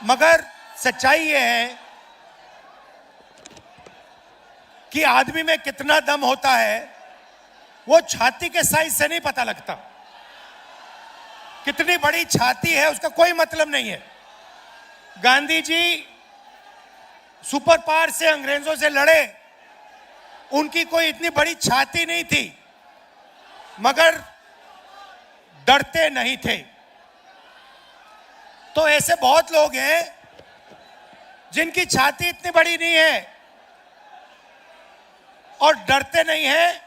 मगर सच्चाई ये है कि आदमी में कितना दम होता है वो छाती के साइज से नहीं पता लगता। कितनी बड़ी छाती है उसका कोई मतलब नहीं है। गांधी जी सुपर पावर से अंग्रेजों से लड़े, उनकी कोई इतनी बड़ी छाती नहीं थी, मगर डरते नहीं थे। तो ऐसे बहुत लोग हैं जिनकी छाती इतनी बड़ी नहीं है और डरते नहीं हैं,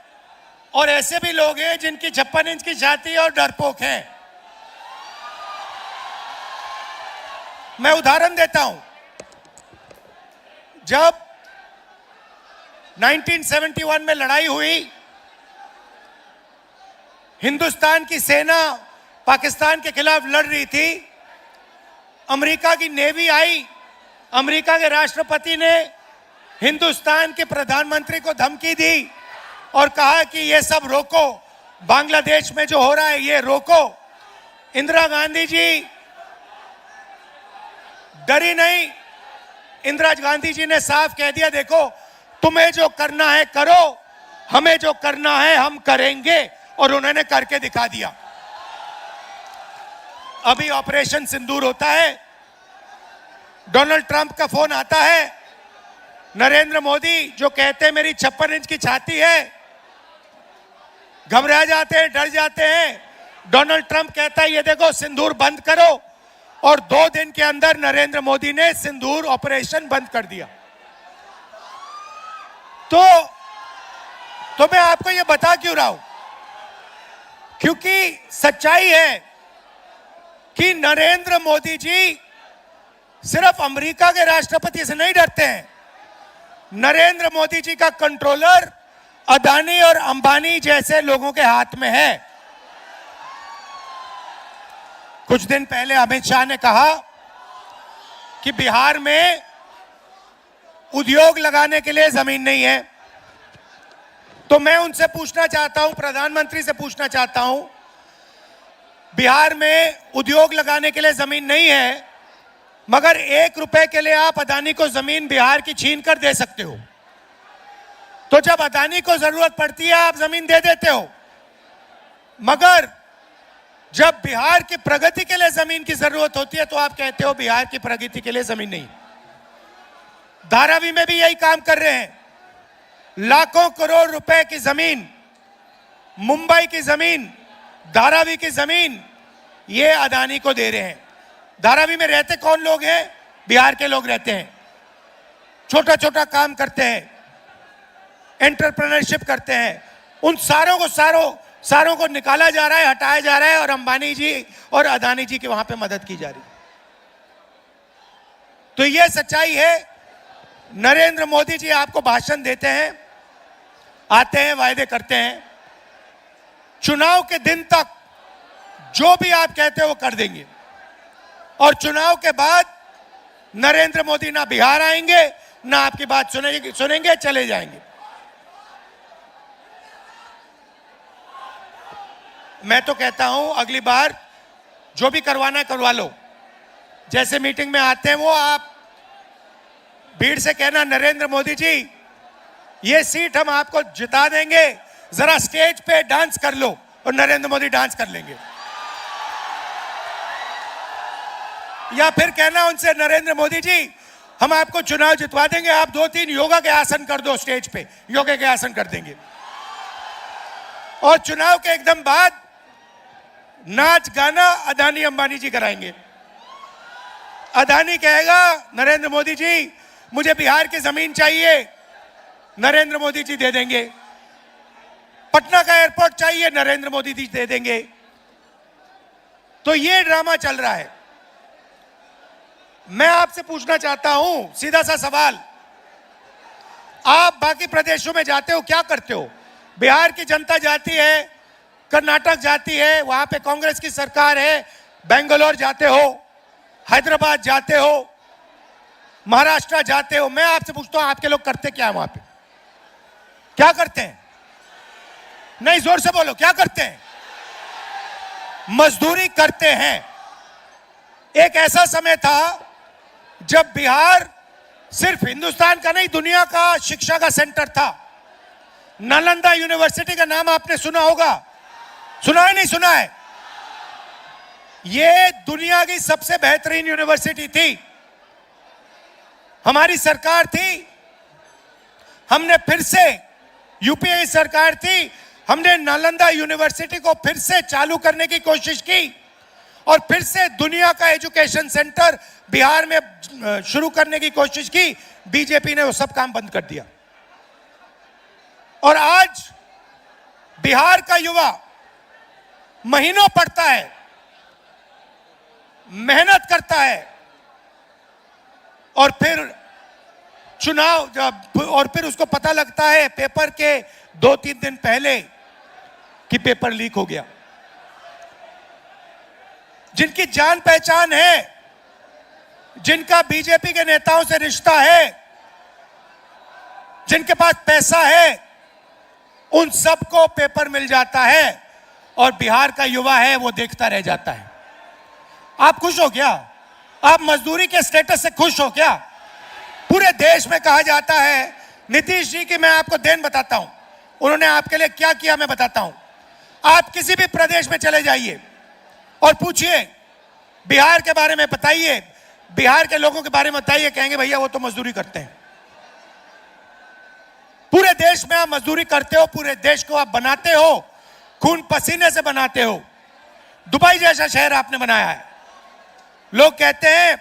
और ऐसे भी लोग हैं जिनकी 56 इंच की छाती और डरपोक हैं। मैं उदाहरण देता हूं। जब 1971 में लड़ाई हुई, हिंदुस्तान की सेना पाकिस्तान के खिलाफ लड़ रही थी, अमेरिका की नेवी आई, अमेरिका के राष्ट्रपति ने हिंदुस्तान के प्रधानमंत्री को धमकी दी और कहा कि ये सब रोको, बांग्लादेश में जो हो रहा है ये रोको। इंदिरा गांधी जी डरी नहीं। इंदिरा गांधी जी ने साफ कह दिया, देखो तुम्हें जो करना है करो, हमें जो करना है हम करेंगे, और उन्होंने करके दिखा दिया। अभी ऑपरेशन सिंदूर होता है, डोनाल्ड ट्रंप का फोन आता है, नरेंद्र मोदी जो कहते हैं मेरी 56 इंच की छाती है, घबरा जाते हैं, डर जाते हैं। डोनाल्ड ट्रंप कहता है ये देखो सिंदूर बंद करो, और 2 दिन के अंदर नरेंद्र मोदी ने सिंदूर ऑपरेशन बंद कर दिया। तो मैं आपको ये बता क्यों रहा हूं, क्योंकि सच्चाई है कि नरेंद्र मोदी जी सिर्फ अमेरिका के राष्ट्रपति से नहीं डरते हैं। नरेंद्र मोदी जी का कंट्रोलर अदानी और अंबानी जैसे लोगों के हाथ में है। कुछ दिन पहले अमित शाह ने कहा कि बिहार में उद्योग लगाने के लिए जमीन नहीं है। तो मैं उनसे पूछना चाहता हूं, प्रधानमंत्री से पूछना चाहता हूं, बिहार में उद्योग लगाने के लिए जमीन नहीं है, मगर 1 रुपए के लिए आप अदानी को जमीन बिहार की छीन कर दे सकते हो। तो जब अदानी को जरूरत पड़ती है आप जमीन दे देते हो, मगर जब बिहार की प्रगति के लिए जमीन की जरूरत होती है तो आप कहते हो बिहार की प्रगति के लिए जमीन नहीं। धारावी में भी यही काम कर रहे हैं। लाखों करोड़ रुपए की जमीन, मुंबई की जमीन, धारावी की जमीन, ये अदानी को दे रहे हैं। धारावी में रहते कौन लोग हैं? बिहार के लोग रहते हैं। छोटा छोटा काम करते हैं, एंटरप्रेन्योरशिप करते हैं। उन सारों को निकाला जा रहा है, हटाया जा रहा है, और अंबानी जी और अदानी जी की वहां पे मदद की जा रही है। तो यह सच्चाई है। नरेंद्र मोदी जी आपको भाषण देते हैं, आते हैं, वायदे करते हैं, चुनाव के दिन तक जो भी आप कहते हो वो कर देंगे, और चुनाव के बाद नरेंद्र मोदी ना बिहार आएंगे, ना आपकी बात सुनेंगे, चले जाएंगे। मैं तो कहता हूं अगली बार जो भी करवाना है करवा लो। जैसे मीटिंग में आते हैं वो आप भीड़ से कहना, नरेंद्र मोदी जी ये सीट हम आपको जिता देंगे, जरा स्टेज पे डांस कर लो, और नरेंद्र मोदी डांस कर लेंगे। या फिर कहना उनसे, नरेंद्र मोदी जी हम आपको चुनाव जितवा देंगे, आप 2-3 योगा के आसन कर दो स्टेज पे, योगा के आसन कर देंगे। और चुनाव के एकदम बाद नाच गाना अदानी अंबानी जी कराएंगे। अदानी कहेगा नरेंद्र मोदी जी मुझे बिहार की जमीन चाहिए, नरेंद्र मोदी जी दे देंगे। पटना का एयरपोर्ट चाहिए, नरेंद्र मोदी जी दे देंगे। तो ये ड्रामा चल रहा है। मैं आपसे पूछना चाहता हूं सीधा सा सवाल, आप बाकी प्रदेशों में जाते हो, क्या करते हो? बिहार की जनता जाती है, कर्नाटक जाती है, वहां पे कांग्रेस की सरकार है, बेंगलोर जाते हो, हैदराबाद जाते हो, महाराष्ट्र जाते हो। मैं आपसे पूछता हूं आपके लोग करते क्या वहां पे? क्या करते हैं? नहीं, जोर से बोलो, क्या करते हैं? मजदूरी करते हैं। एक ऐसा समय था जब बिहार सिर्फ हिंदुस्तान का नहीं दुनिया का शिक्षा का सेंटर था। नालंदा यूनिवर्सिटी का नाम आपने सुना होगा, सुना है नहीं सुना है? ये दुनिया की सबसे बेहतरीन यूनिवर्सिटी थी। हमारी सरकार थी, हमने फिर से, यूपीए की सरकार थी, हमने नालंदा यूनिवर्सिटी को फिर से चालू करने की कोशिश की और फिर से दुनिया का एजुकेशन सेंटर बिहार में शुरू करने की कोशिश की। बीजेपी ने वो सब काम बंद कर दिया और आज बिहार का युवा महीनों पढ़ता है, मेहनत करता है और फिर चुनाव जब और फिर उसको पता लगता है पेपर के 2-3 दिन पहले कि पेपर लीक हो गया। जिनकी जान पहचान है, जिनका बीजेपी के नेताओं से रिश्ता है, जिनके पास पैसा है, उन सबको पेपर मिल जाता है और बिहार का युवा है वो देखता रह जाता है। आप खुश हो क्या? आप मजदूरी के स्टेटस से खुश हो क्या? पूरे देश में कहा जाता है नीतीश जी की, मैं आपको देन बताता हूं, उन्होंने आपके लिए क्या किया मैं बताता हूं। आप किसी भी प्रदेश में चले जाइए और पूछिए, बिहार के बारे में बताइए, बिहार के लोगों के बारे में बताइए, कहेंगे भैया वो तो मजदूरी करते हैं। पूरे देश में आप मजदूरी करते हो, पूरे देश को आप बनाते हो, खून पसीने से बनाते हो। दुबई जैसा शहर आपने बनाया है। लोग कहते हैं,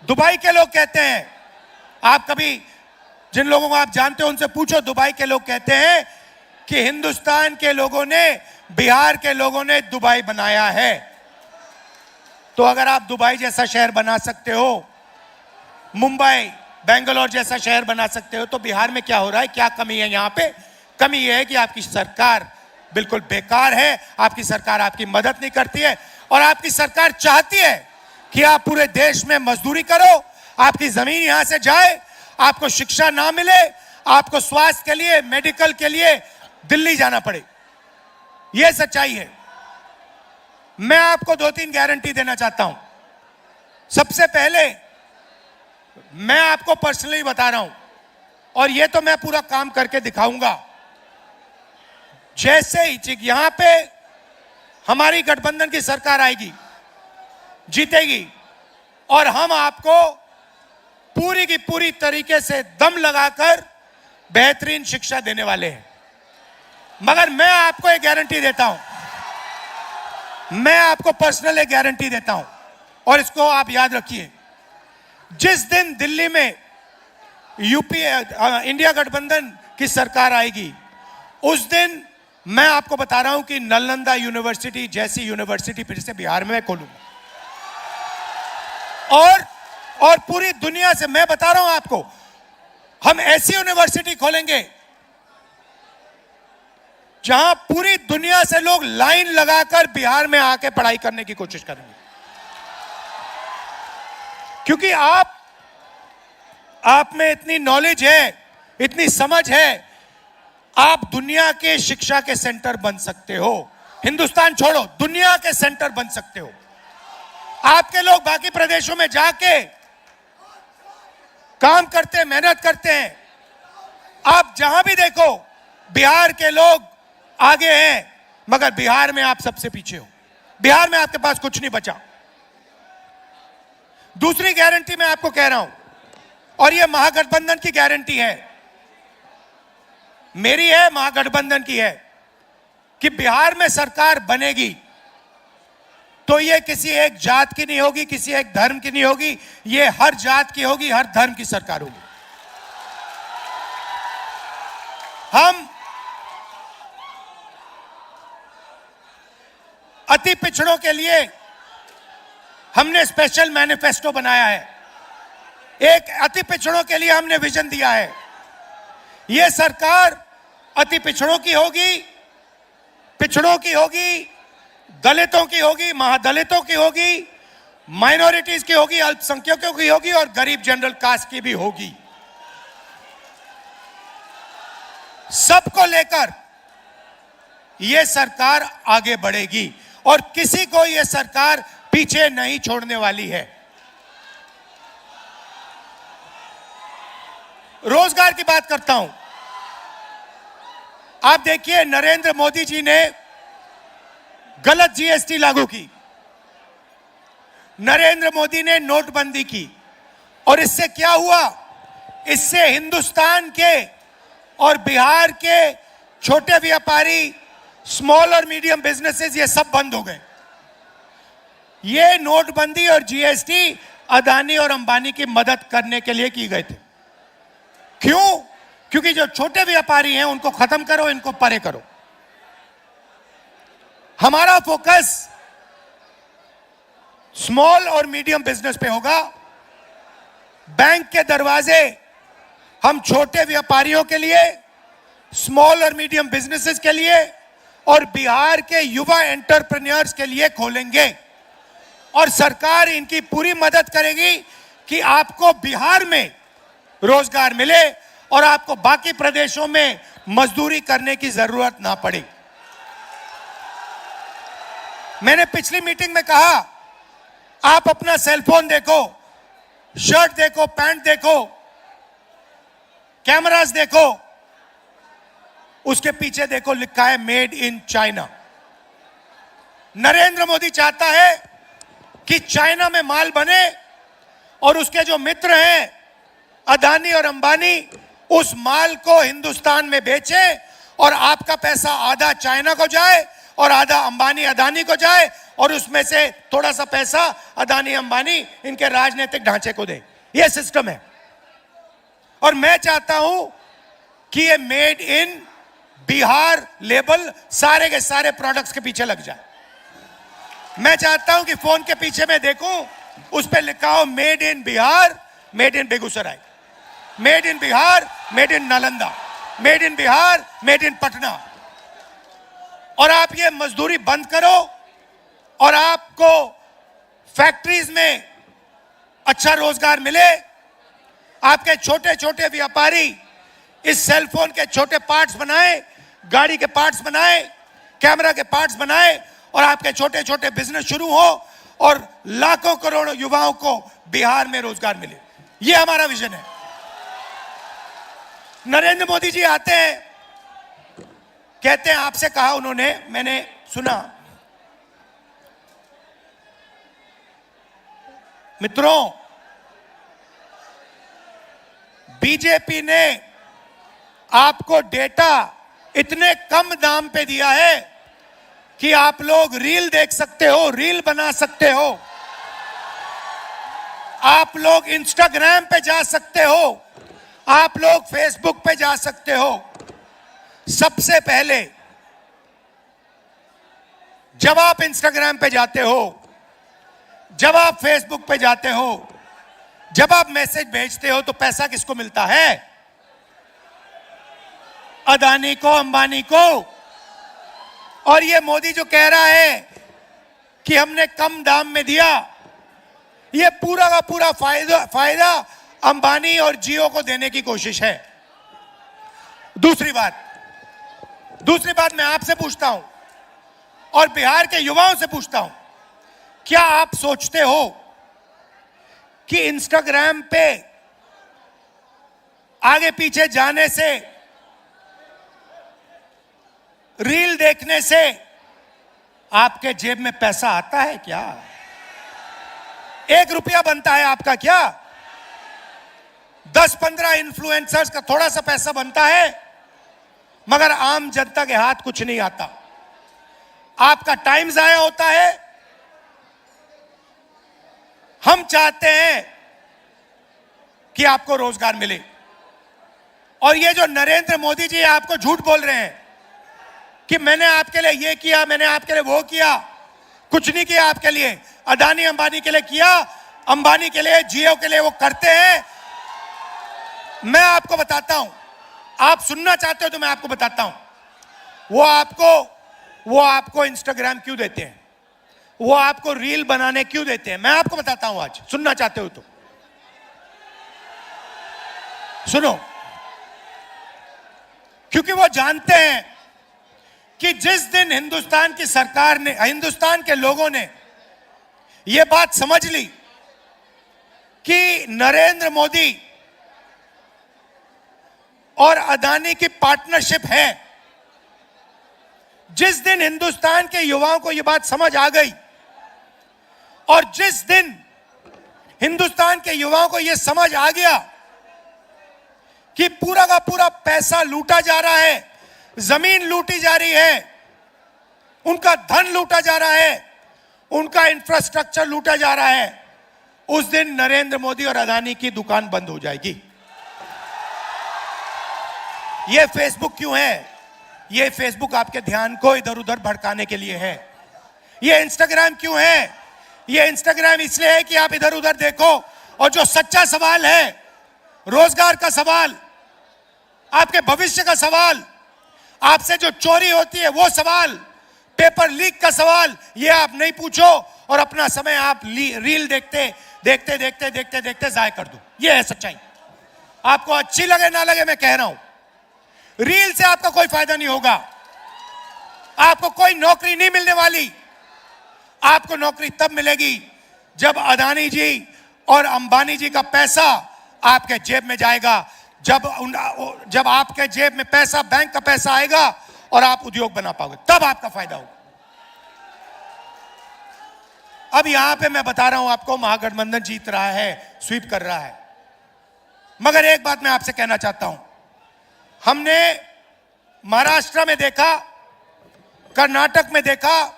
दुबई के लोग कहते हैं, आप कभी जिन लोगों को आप जानते हो उनसे पूछो, दुबई के लोग कहते हैं कि हिंदुस्तान के लोगों ने, बिहार के लोगों ने दुबई बनाया है। तो अगर आप दुबई जैसा शहर बना सकते हो, मुंबई, बेंगलोर जैसा शहर बना सकते हो, तो बिहार में क्या हो रहा है? क्या कमी है यहां पे? कमी यह है कि आपकी सरकार बिल्कुल बेकार है, आपकी सरकार आपकी मदद नहीं करती है और आपकी सरकार चाहती है कि आप पूरे देश में मजदूरी करो, आपकी जमीन यहां से जाए, आपको शिक्षा ना मिले, आपको स्वास्थ्य के लिए, मेडिकल के लिए दिल्ली जाना पड़े। यह सच्चाई है। मैं आपको 2-3 गारंटी देना चाहता हूं। सबसे पहले मैं आपको पर्सनली बता रहा हूं और यह तो मैं पूरा काम करके दिखाऊंगा। जैसे ही यहां पे हमारी गठबंधन की सरकार आएगी, जीतेगी और हम आपको पूरी की पूरी तरीके से दम लगाकर बेहतरीन शिक्षा देने वाले हैं। मगर मैं आपको एक गारंटी देता हूं, मैं आपको पर्सनल एक गारंटी देता हूं और इसको आप याद रखिए। जिस दिन दिल्ली में यूपीए इंडिया गठबंधन की सरकार आएगी, उस दिन मैं आपको बता रहा हूं कि नालंदा यूनिवर्सिटी जैसी यूनिवर्सिटी फिर से बिहार में खोलूंगा। और पूरी दुनिया से मैं बता रहा हूं आपको, हम ऐसी यूनिवर्सिटी खोलेंगे जहां पूरी दुनिया से लोग लाइन लगाकर बिहार में आके पढ़ाई करने की कोशिश करेंगे। क्योंकि आप में इतनी नॉलेज है, इतनी समझ है, आप दुनिया के शिक्षा के सेंटर बन सकते हो। हिंदुस्तान छोड़ो, दुनिया के सेंटर बन सकते हो। आपके लोग बाकी प्रदेशों में जाके काम करते हैं, मेहनत करते हैं। आप जहां भी देखो बिहार के लोग आगे हैं, मगर बिहार में आप सबसे पीछे हो। बिहार में आपके पास कुछ नहीं बचा। दूसरी गारंटी मैं आपको कह रहा हूं और यह महागठबंधन की गारंटी है, मेरी है, महागठबंधन की है, कि बिहार में सरकार बनेगी तो ये किसी एक जात की नहीं होगी, किसी एक धर्म की नहीं होगी, ये हर जात की होगी, हर धर्म की सरकार होगी। हम अति पिछड़ों के लिए हमने स्पेशल मैनिफेस्टो बनाया है। एक अति पिछड़ों के लिए हमने विजन दिया है। यह सरकार अति पिछड़ों की होगी, पिछड़ों की होगी, दलितों की होगी, महादलितों की होगी, माइनॉरिटीज की होगी, अल्पसंख्यकों की होगी और गरीब जनरल कास्ट की भी होगी। सबको लेकर यह सरकार आगे बढ़ेगी और किसी को यह सरकार पीछे नहीं छोड़ने वाली है। रोजगार की बात करता हूं। आप देखिए, नरेंद्र मोदी जी ने गलत जीएसटी लागू की, नरेंद्र मोदी ने नोटबंदी की, और इससे क्या हुआ? इससे हिंदुस्तान के और बिहार के छोटे व्यापारी, स्मॉल और मीडियम बिजनेसेस, ये सब बंद हो गए। ये नोटबंदी और जीएसटी अदानी और अंबानी की मदद करने के लिए की गए थे। क्यों? क्योंकि जो छोटे व्यापारी हैं उनको खत्म करो, इनको परे करो। हमारा फोकस स्मॉल और मीडियम बिजनेस पे होगा। बैंक के दरवाजे हम छोटे व्यापारियों के लिए, स्मॉल और मीडियम बिजनेसेस के लिए और बिहार के युवा एंटरप्रेन्योर्स के लिए खोलेंगे, और सरकार इनकी पूरी मदद करेगी कि आपको बिहार में रोजगार मिले और आपको बाकी प्रदेशों में मजदूरी करने की जरूरत ना पड़े। मैंने पिछली मीटिंग में कहा, आप अपना सेलफोन देखो, शर्ट देखो, पैंट देखो, कैमरास देखो, उसके पीछे देखो लिखा है made in China. Narendra Modi चाहता है कि चाइना में माल बने और उसके जो मित्र हैं अदानी और अंबानी उस माल को हिंदुस्तान में बेचे और आपका पैसा आधा चाइना को जाए और आधा अंबानी अदानी को जाए, और उसमें से थोड़ा सा पैसा अदानी अंबानी इनके राजनीतिक ढांचे को दे। यह सिस्टम है। और मैं चाहता हूं कि ये मेड इन बिहार लेबल सारे के सारे प्रोडक्ट्स के पीछे लग जाए। मैं चाहता हूं कि फोन के पीछे मैं देखूं, उस पर लिखा हो made in Bihar, made in Begusarai, made in Bihar, made in Nalanda, made in Bihar, made in Patna. और आप ये मजदूरी बंद करो और आपको फैक्ट्रीज में अच्छा रोजगार मिले। आपके छोटे छोटे व्यापारी इस सेलफोन के छोटे पार्ट्स बनाए, गाड़ी के पार्ट्स बनाए, कैमरा के पार्ट्स बनाए, और आपके छोटे छोटे बिजनेस शुरू हो और लाखों करोड़ों युवाओं को बिहार में रोजगार मिले। यह हमारा विजन है। नरेंद्र मोदी जी आते हैं, कहते हैं, आपसे कहा उन्होंने, मैंने सुना, मित्रों, बीजेपी ने आपको डेटा इतने कम दाम पे दिया है कि आप लोग रील देख सकते हो, रील बना सकते हो, आप लोग इंस्टाग्राम पे जा सकते हो, आप लोग फेसबुक पे जा सकते हो। सबसे पहले जब आप इंस्टाग्राम पे जाते हो, जब आप फेसबुक पे जाते हो, जब आप मैसेज भेजते हो, तो पैसा किसको मिलता है? अदानी को, अंबानी को। और ये मोदी जो कह रहा है कि हमने कम दाम में दिया, ये पूरा का पूरा फायदा अंबानी और जियो को देने की कोशिश है। दूसरी बात मैं आपसे पूछता हूं और बिहार के युवाओं से पूछता हूं, क्या आप सोचते हो कि इंस्टाग्राम पे आगे पीछे जाने से, रील देखने से आपके जेब में पैसा आता है क्या? 1 रुपया बनता है आपका क्या? 10-15 इन्फ्लुएंसर्स का थोड़ा सा पैसा बनता है, मगर आम जनता के हाथ कुछ नहीं आता। आपका टाइम जाया होता है। हम चाहते हैं कि आपको रोजगार मिले। और ये जो नरेंद्र मोदी जी आपको झूठ बोल रहे हैं कि मैंने आपके लिए ये किया, मैंने आपके लिए वो किया, कुछ नहीं किया आपके लिए। अदानी अंबानी के लिए किया, अंबानी के लिए, जियो के लिए वो करते हैं। मैं आपको बताता हूं, आप सुनना चाहते हो तो मैं आपको बताता हूं, वो आपको इंस्टाग्राम क्यों देते हैं, वो आपको रील बनाने क्यों देते हैं। मैं आपको बताता हूं, आज सुनना चाहते हो तो सुनो। क्योंकि वो जानते हैं कि जिस दिन हिंदुस्तान की सरकार ने, हिंदुस्तान के लोगों ने यह बात समझ ली कि नरेंद्र मोदी और अदानी की पार्टनरशिप है। जिस दिन हिंदुस्तान के युवाओं को यह बात समझ आ गई और जिस दिन हिंदुस्तान के युवाओं को यह समझ आ गया कि पूरा का पूरा पैसा लूटा जा रहा है, जमीन लूटी जा रही है, उनका धन लूटा जा रहा है, उनका इंफ्रास्ट्रक्चर लूटा जा रहा है, उस दिन नरेंद्र मोदी और अदानी की दुकान बंद हो जाएगी। यह फेसबुक क्यों है? यह फेसबुक आपके ध्यान को इधर उधर भड़काने के लिए है। यह इंस्टाग्राम क्यों है? यह इंस्टाग्राम इसलिए है कि आप इधर उधर देखो और जो सच्चा सवाल है, रोजगार का सवाल, आपके भविष्य का सवाल, आपसे जो चोरी होती है वो सवाल, पेपर लीक का सवाल, ये आप नहीं पूछो और अपना समय आप रील देखते देखते देखते देखते देखते जाया कर दो। ये है सच्चाई। आपको अच्छी लगे ना लगे, मैं कह रहा हूं, रील से आपका कोई फायदा नहीं होगा। आपको कोई नौकरी नहीं मिलने वाली। आपको नौकरी तब मिलेगी जब अदानी जी और अंबानी जी का पैसा आपके जेब में जाएगा, जब आपके जेब में पैसा, बैंक का पैसा आएगा और आप उद्योग बना पाओगे, तब आपका फायदा होगा। अब यहां पे मैं बता रहा हूं आपको, महागठबंधन जीत रहा है, स्वीप कर रहा है, मगर एक बात मैं आपसे कहना चाहता हूं। हमने महाराष्ट्र में देखा, कर्नाटक में देखा,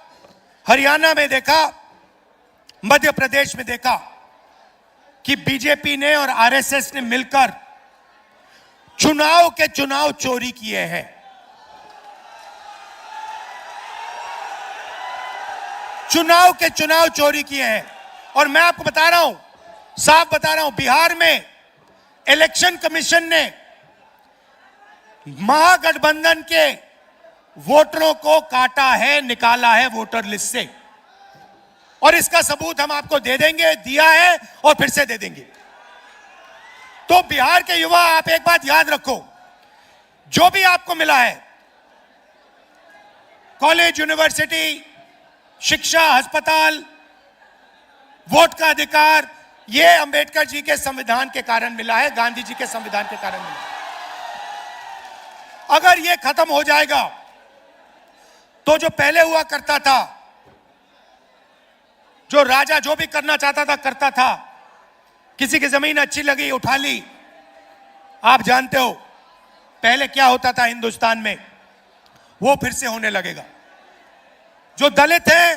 हरियाणा में देखा, मध्य प्रदेश में देखा कि बीजेपी ने और आरएसएस ने मिलकर चुनाव चोरी किए हैं। चुनाव चोरी किए हैं। और मैं आपको बता रहा हूं, साफ बता रहा हूं, बिहार में इलेक्शन कमीशन ने महागठबंधन के वोटरों को काटा है, निकाला है वोटर लिस्ट से, और इसका सबूत हम आपको दे देंगे, दिया है और फिर से दे देंगे। तो बिहार के युवा, आप एक बात याद रखो, जो भी आपको मिला है, कॉलेज, यूनिवर्सिटी, शिक्षा, अस्पताल, वोट का अधिकार, यह अंबेडकर जी के संविधान के कारण मिला है, गांधी जी के संविधान के कारण मिला है। अगर यह खत्म हो जाएगा तो जो पहले हुआ करता था, जो राजा जो भी करना चाहता था करता था, किसी की जमीन अच्छी लगी उठा ली। आप जानते हो पहले क्या होता था हिंदुस्तान में, वो फिर से होने लगेगा। जो दलित है,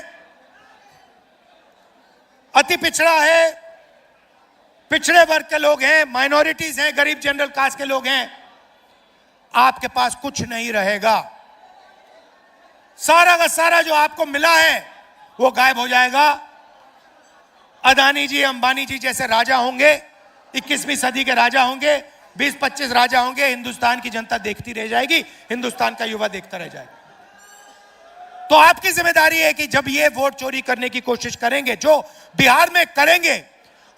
अति पिछड़ा है, पिछड़े वर्ग के लोग हैं, माइनॉरिटीज हैं, गरीब जनरल कास्ट के लोग हैं, आपके पास कुछ नहीं रहेगा। सारा का सारा जो आपको मिला है वो गायब हो जाएगा। अदानी जी, अंबानी जी जैसे राजा होंगे, 21वीं सदी के राजा होंगे, 20-25 राजा होंगे, हिंदुस्तान की जनता देखती रह जाएगी, हिंदुस्तान का युवा देखता रह जाएगा। तो आपकी जिम्मेदारी है कि जब ये वोट चोरी करने की कोशिश करेंगे, जो बिहार में करेंगे,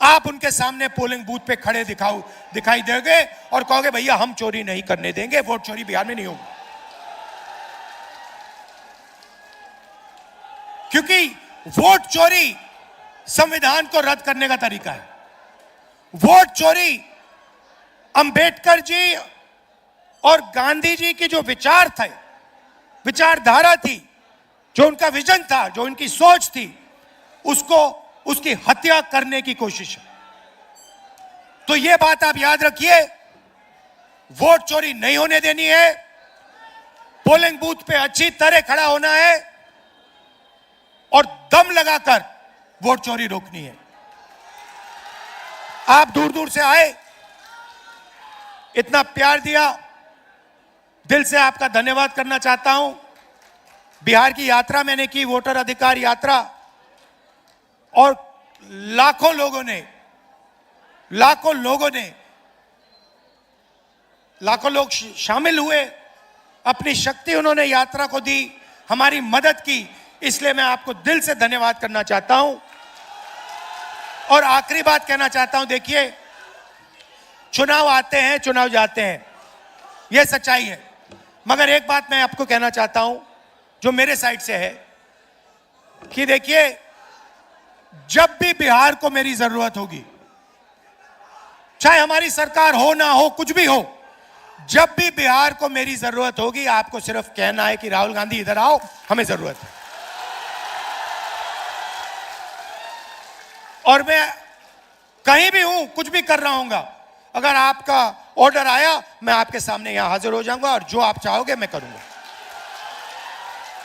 आप उनके सामने पोलिंग बूथ पे खड़े दिखाई देंगे और कहोगे भैया हम चोरी नहीं करने देंगे, वोट चोरी बिहार में नहीं होगी। क्योंकि वोट चोरी संविधान को रद्द करने का तरीका है। वोट चोरी अंबेडकर जी और गांधी जी की जो विचार थे, विचारधारा थी, जो उनका विजन था, जो उनकी सोच थी, उसकी हत्या करने की कोशिश है। तो यह बात आप याद रखिए, वोट चोरी नहीं होने देनी है, पोलिंग बूथ पे अच्छी तरह खड़ा होना है और दम लगाकर वोट चोरी रोकनी है। आप दूर दूर से आए, इतना प्यार दिया, दिल से आपका धन्यवाद करना चाहता हूं। बिहार की यात्रा मैंने की, वोटर अधिकार यात्रा, और लाखों लोगों लोग शामिल हुए, अपनी शक्ति उन्होंने यात्रा को दी, हमारी मदद की, इसलिए मैं आपको दिल से धन्यवाद करना चाहता हूं। और आखिरी बात कहना चाहता हूं, देखिए, चुनाव आते हैं, चुनाव जाते हैं, यह सच्चाई है, मगर एक बात मैं आपको कहना चाहता हूं जो मेरे साइड से है, कि देखिए, जब भी बिहार को मेरी जरूरत होगी, चाहे हमारी सरकार हो ना हो, कुछ भी हो, जब भी बिहार को मेरी जरूरत होगी, आपको सिर्फ कहना है कि राहुल गांधी इधर आओ, हमें जरूरत है। और मैं कहीं भी हूं, कुछ भी कर रहा हूंगा, अगर आपका ऑर्डर आया, मैं आपके सामने यहां हाजिर हो जाऊंगा और जो आप चाहोगे मैं करूंगा।